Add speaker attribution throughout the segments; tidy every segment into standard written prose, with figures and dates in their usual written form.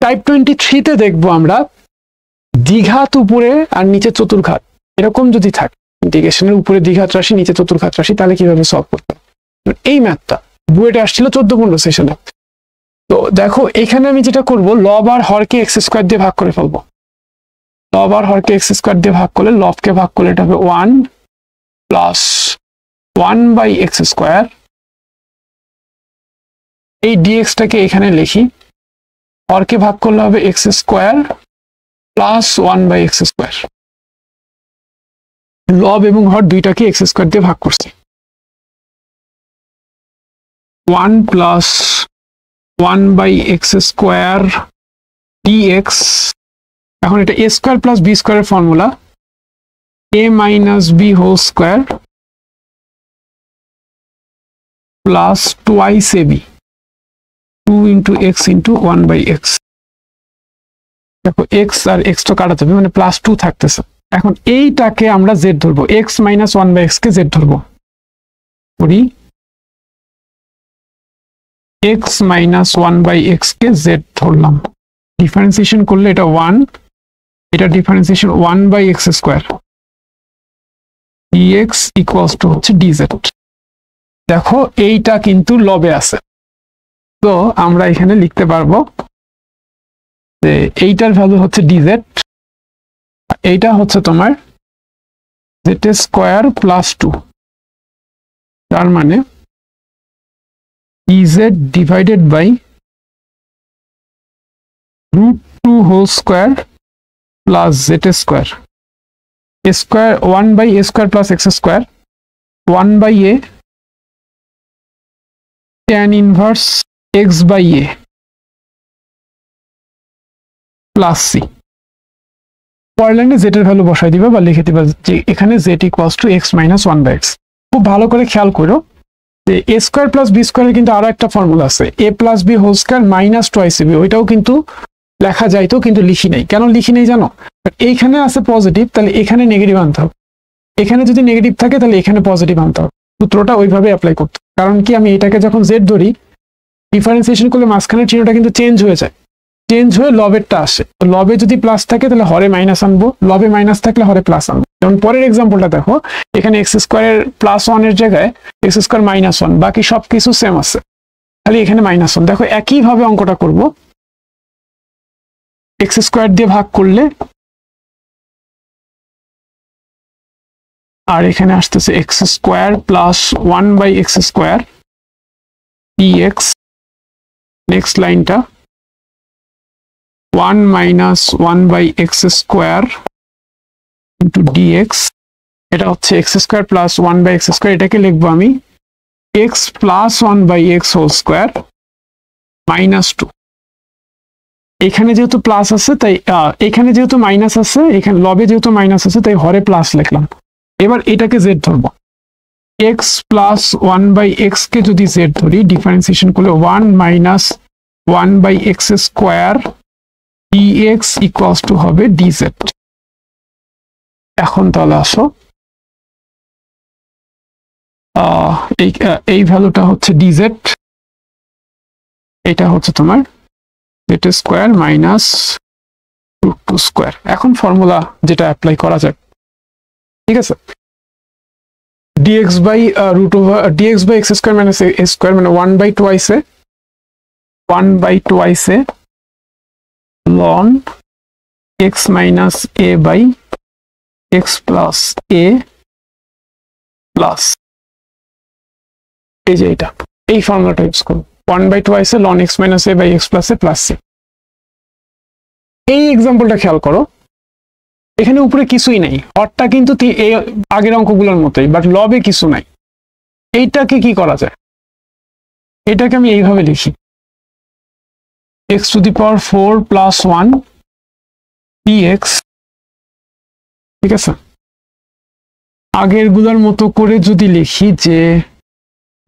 Speaker 1: Type 23 তে দেখবো আমরা দ্বিঘাত উপরে আর নিচে চতুর্ঘাত এরকম যদি থাকে, ইন্টিগ্রেশনের উপরে দ্বিঘাত রাশি নিচে চতুর্ঘাত রাশি, তাহলে কিভাবে সলভ করতে হবে। এই ম্যাথটা বুয়েটে আসছিল 14-15 সেশনে। তো দেখো এখানে আমি যেটা করব, লব আর হরকে এক্স স্কোয়ার দিয়ে ভাগ করে ফেলবো। লব আর হরকে এক্স স্কোয়ার দিয়ে ভাগ করলে, লবকে ভাগ করলে এটা হবে 1 প্লাস 1/x স্কোয়ার। এই ডিএক্সটাকে এখানে লিখি, হরকে ভাগ করলে হবে x square plus 1/x square. লব এবং হর দুইটাকে এক্স স্কোয়ার দিয়ে ভাগ করছি। 1 প্লাস 1/x স্কোয়ার dx। এখন এটা a স্কোয়ার প্লাস b স্কোয়ারের formula, a minus b whole square plus 2 ab, 2 into x into 1/x। দেখো x আর x তো কাটাতে হবে, মানে প্লাস 2 থাকতেছে। এখন এইটাকে আমরা z ধরবো, x মাইনাস 1/x কে z ধরবো। করি x মাইনাস 1/x কে z ধরলাম। ডিফারেন্সিয়েশন করলে এটা 1, এটা differentiation 1/x square dx equals two হচ্ছে dz। দেখো এইটা কিন্তু লবে আছে, তো আমরা এখানে লিখতে পারবো যে এইটার ভ্যালু হচ্ছে dz, এইটা হচ্ছে তোমার z স্কোয়ার প্লাস 2, তার মানে dz divided by √2 whole square plus z square, a square 1/a square plus x square, 1/a tan inverse x/a plus c। পরের লাইনে z এর ভ্যালু বসাই দিবা বা লিখে দিবা যে এখানে z equals to x minus 1/x। খুব ভালো করে খেয়াল করো যে a স্কোয়ার প্লাস b স্কোয়ারের কিন্তু আরো একটা ফর্মুলা আছে, a plus b whole square minus 2ab। ওইটাও কিন্তু লেখা যাইতো, কিন্তু লিখি নাই। কেন লিখি নাই জানো? এইখানে আছে পজিটিভ, তাহলে এখানে নেগেটিভ আনতে হবে। এখানে যদি নেগেটিভ থাকে তাহলে এখানে পজিটিভ আনতে হবে। সূত্রটা ওইভাবে অ্যাপ্লাই করতে, কারণ কি আমি এটাকে যখন z ধরি, ডিফারেন্সিয়েশন করলে মাঝখানের চিহ্নটা কিন্তু চেঞ্জ হয়ে যায়, চেঞ্জ হয়ে লবেরটা আসে। তো লবে যদি প্লাস থাকে তাহলে হরে মাইনাস আনবো, লবে মাইনাস থাকলে হরে প্লাস আনবো। যেমন পরের এক্সাম্পলটা দেখো, এখানে এক্স স্কোয়ারের প্লাস 1 এর জায়গায় এক্স স্কোয়ার মাইনাস 1, বাকি সবকিছু সেম আছে, খালি এখানে মাইনাস 1। দেখো একইভাবে অঙ্কটা করব, এক্স স্কোয়ার দিয়ে ভাগ করলে আর এখানে আসতেছে x square plus 1/x square dx। Next লাইনটা 1 minus 1/x square into dx। এটা হচ্ছে x square plus 1/x square, এটাকে লিখবো আমি x plus 1/x whole square minus 2। এখানে যেহেতু প্লাস আছে তাই এখানে যেহেতু মাইনাস আছে, এখানে লবে যেহেতু মাইনাস আছে তাই হরে প্লাস লিখলাম। এবার এটাকে z ধরবো, x প্লাস 1/x কে যদি z ধরি, ডিফারেন্সিয়েশন করলে 1 minus 1/x square dx equals two হবে dz। এখন তাহলে আসো, এই ভ্যালুটা হচ্ছে dz, এটা হচ্ছে তোমার z স্কোয়ার মাইনাস √2 স্কোয়ার। এখন ফর্মুলা যেটা অ্যাপ্লাই করা যায়, ঠিক আছে, dx by dx by x square minus a square, মানে 1/2 ln x minus a by x plus a plus, এই যে এটা, এই ফর্মুলাটা ইউজ করুন, 1/2 ln x minus a by x plus a plus c। এই এক্সাম্পলটা খেয়াল করো, এখানে উপরে কিছুই নাই, হরটা কিন্তু এই আগের অঙ্কগুলোর মতোই, বাট লবে কিছু নাই। এইটাকে কি করা যায়? এটাকে আমি এইভাবে লিখি, x⁴ প্লাস 1 dx, ঠিক আছে। আগের গুলার মতো করে যদি লিখি যে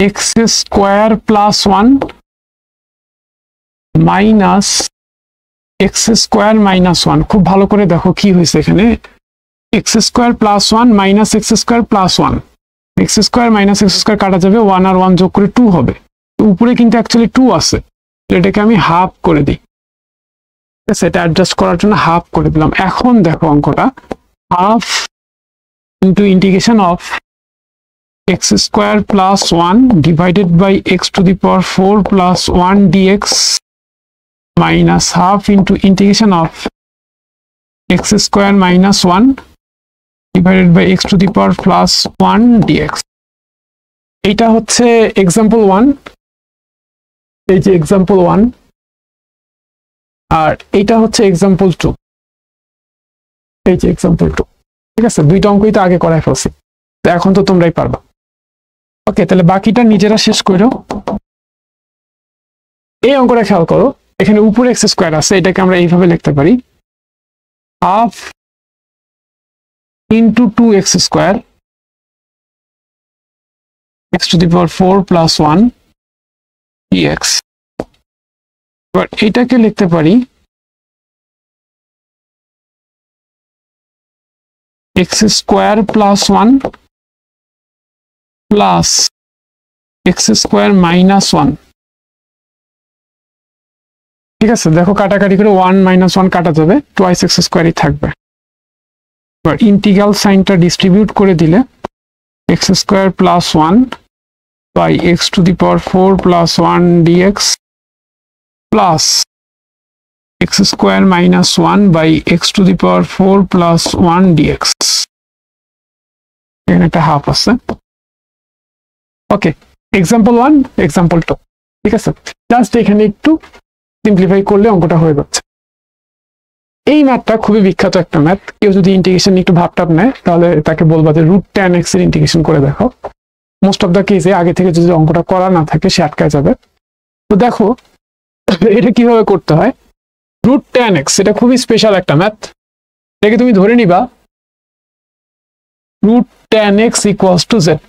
Speaker 1: x square plus 1 minus x square minus 1, খুব ভালো করে দেখো কি হয়েছে এখানে, x square plus 1 minus x square plus 1, x square minus x square কাটা যাবে, 1 আর 1 যোগ করে 2 হবে। উপরে কিন্তু অ্যাকচুয়ালি 2 আছে, এটাকে আমি হাফ করে দিই, সেটা অ্যাডজাস্ট করার জন্য হাফ করে দিলাম। এখন দেখো অঙ্কটা half into integration of x square plus 1 divided by x to the power 4 plus 1 dx minus half into integration of x square minus 1 divided by x to the power plus 1 dx। এইটা হচ্ছে example 1, এই যে example 1, আর এইটা হচ্ছে example 2, এই যে example 2। ঠিক আছে, দুইটা অঙ্কই তো আগে করাই ফেলছি, তো এখন তো তোমরাই পারবা। ওকে, তাহলে বাকিটা নিজেরা শেষ করো। এই অঙ্কটা খেয়াল করো, এখানে উপরে এক্স স্কোয়ার আছে, এটাকে আমরা এইভাবে লিখতে পারি half into 2x square x to the power 4 plus 1 dx। এবার এটাকে লিখতে পারি x square plus 1 plus x square minus 1। ঠিক আছে, দেখো কাটাকাটি করে 1 মাইনাস 1 কাটা যাবে, টোয়াইস এক্স স্কোয়ারই থাকবে। এবার ইন্টিগ্রাল সাইনটা ডিস্ট্রিবিউট করে দিলে x square plus 1 by x to the power 4 plus 1 dx plus x square minus 1 by x to the power 4 plus 1 dx। এখানে একটা হাফ আছে। Okay, example 1, example 2। ঠিক আছে, জাস্ট এখানে একটু সিম্পলিফাই করলে অঙ্কটা হয়ে যাচ্ছে। এই ম্যাথটা খুবই বিখ্যাত একটা ম্যাথ। কেউ যদি ইন্টিগ্রেশন একটু ভাবটাপ নেয় তাহলে তাকে বলবা যে রুট ট্যান এক্স এর ইন্টিগ্রেশন করে দেখো। মোস্ট অফ দ্য কেসে আগে থেকে যদি অঙ্কটা করা না থাকে সে আটকায় যাবে। তো দেখো এটা কিভাবে করতে হয়। রুট ট্যান এক্স এটা খুবই স্পেশাল একটা ম্যাথ। এটাকে তুমি ধরে নিবা root tan x equals to z,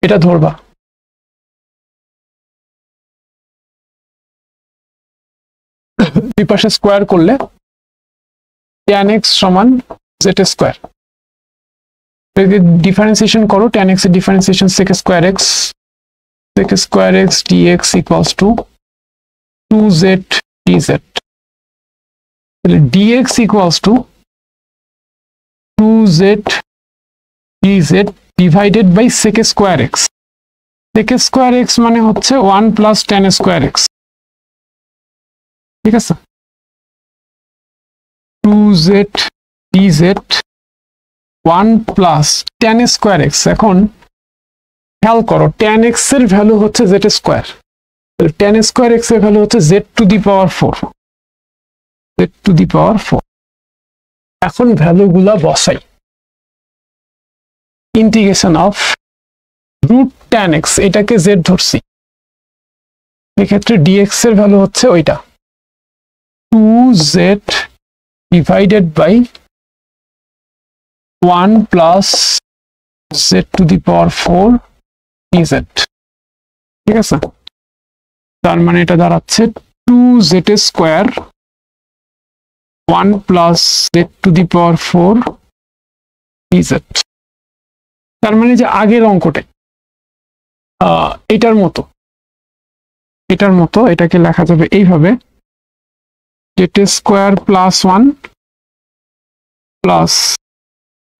Speaker 1: এটা ধরবা। দুই পাশে স্কোয়ার করলে ট্যান এক্স সমান জেড স্কোয়ার। ডিফারেন্সিয়েশন করো, ট্যান এক্স এর differentiation sec square x dx equals to 2z dz। তাহলে dx equals to 2z dz divided by sec square x. Sec square x মানে হচ্ছে 1 প্লাস ট্যান স্কোয়ার এক্স। ঠিক আছে, 2z dz 1 plus tan square x. এখন খেয়াল করো tan x এর value হচ্ছে z square, tan square x এর ভ্যালু হচ্ছে z to the power 4, z to the power 4। এখন ভ্যালুগুলা বসাই। Integration of root tan x, এটাকে জেড ধরছি, এক্ষেত্রে ডিএক্স এর ভ্যালু হচ্ছে ওইটা 2z divided by 1 plus z to the power 4 dz। ঠিক আছে, তার মানে এটা দাঁড়াচ্ছে 2z square 1 plus z to the power 4 dz। তার মানে যে আগের অঙ্কটাই এটার মতো এটাকে লেখা যাবে এইভাবে z square plus 1 plus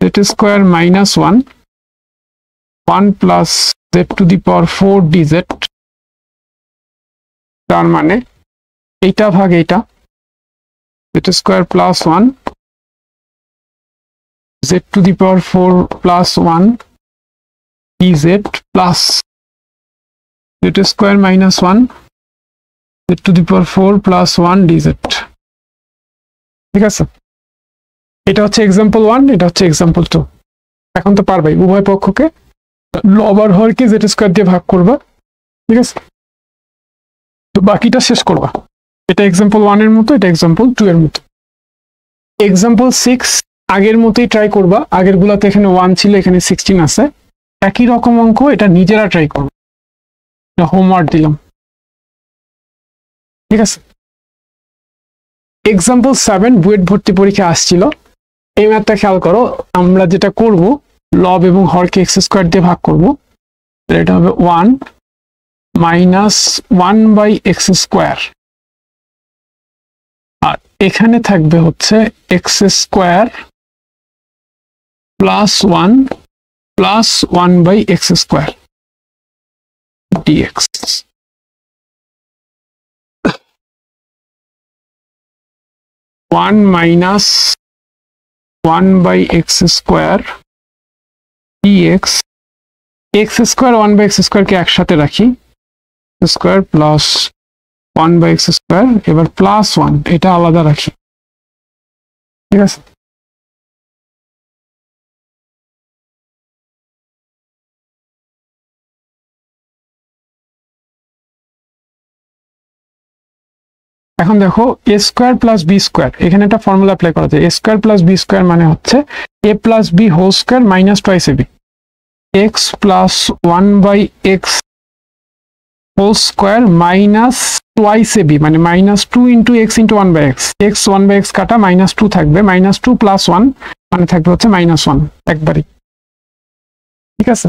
Speaker 1: z square minus 1 plus z to the power 4 dz। তার মানে এইটা ভাগ এইটা, z square plus 1 z to the power 4 plus 1 dz plus z square minus 1 z to the power 4 plus 1 dz। ঠিক আছে, এটা হচ্ছে example 1, এটা হচ্ছে এক্সাম্পল 2। এখন তো পারবাই, উভয় পক্ষকে লব আর হরকে জেড স্কোয়ার দিয়ে ভাগ করবা। ঠিক আছে, তো বাকিটা শেষ করবা। এটা এক্সাম্পল 1 এর মতো, এটা এক্সাম্পল 2 এর মতো। এক্সাম্পল 6 আগের মতোই ট্রাই করবা। আগের গুলাতে এখানে 1 ছিল, এখানে 16 আছে। একই রকম অঙ্ক, এটা নিজেরা ট্রাই করবো, এটা হোমওয়ার্ক দিলাম। ঠিক আছে, এক্সাম্পল 7 বুয়েট ভর্তি পরীক্ষা আসছিল। এই ম্যাথটা খেয়াল করো, আমরা যেটা করব লব এবং হরকে এক্স স্কোয়ার দিয়ে ভাগ করব। এটা হবে 1 মাইনাস 1 বাই এক্স স্কোয়ার আর এখানে থাকবে হচ্ছে x square plus 1 by x square dx. 1 minus 1 by x square dx. X square 1 by x স্কোয়ারকে একসাথে রাখি, square plus 1 by x square, এবার প্লাস 1 এটা আলাদা রাখি, ঠিক আছে। এখন দেখো a square plus b square, এখানে একটা ফর্মুলা অ্যাপ্লাই করা যায়। A square plus b square মানে হচ্ছে এ plus b whole square minus twice a b, x plus 1 by x whole square minus twice a b, মানে minus 2 into x into 1 by x. X 1 by x কাটা minus 2 থাকবে, minus 2 plus 1 মানে থাকবে হচ্ছে minus 1 একবারই, ঠিক আছে।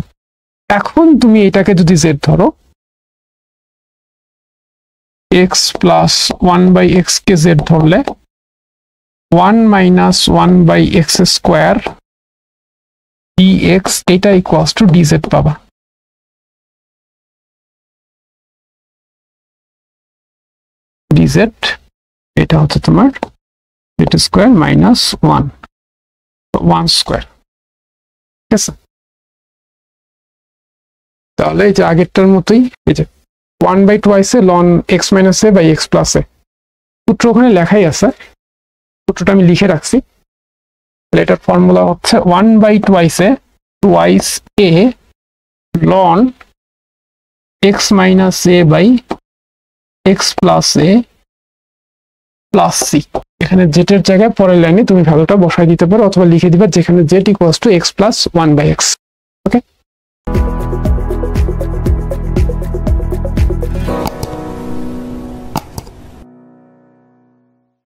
Speaker 1: এখন তুমি এটাকে যদি জেড ধরো, এক্স প্লাস 1 বাই এক্স কে জেড ধরলে 1 minus 1 by x square dx এটা ইকুয়ালস টু ডিজেড পাবা। ডিজেড এটা হচ্ছে তোমার জেড স্কোয়ার মাইনাস 1 স্কোয়ার, ঠিক আছে। তাহলে এই যে আগেরটার মতোই, এই যে 1 by twice a ln x minus a by x plus a, সূত্র ওখানে লেখাই আছে, সূত্রটা আমি লিখে রাখছি। তাহলে এটার ফর্মুলা হচ্ছে 1 by twice a ln x minus a by x plus a plus c. এখানে জেটের জায়গায় পরের লাইনে তুমি ভ্যালুটা বসাই দিতে পারো, অথবা লিখে দিবা যেখানে z equals to x plus 1 by x, okay.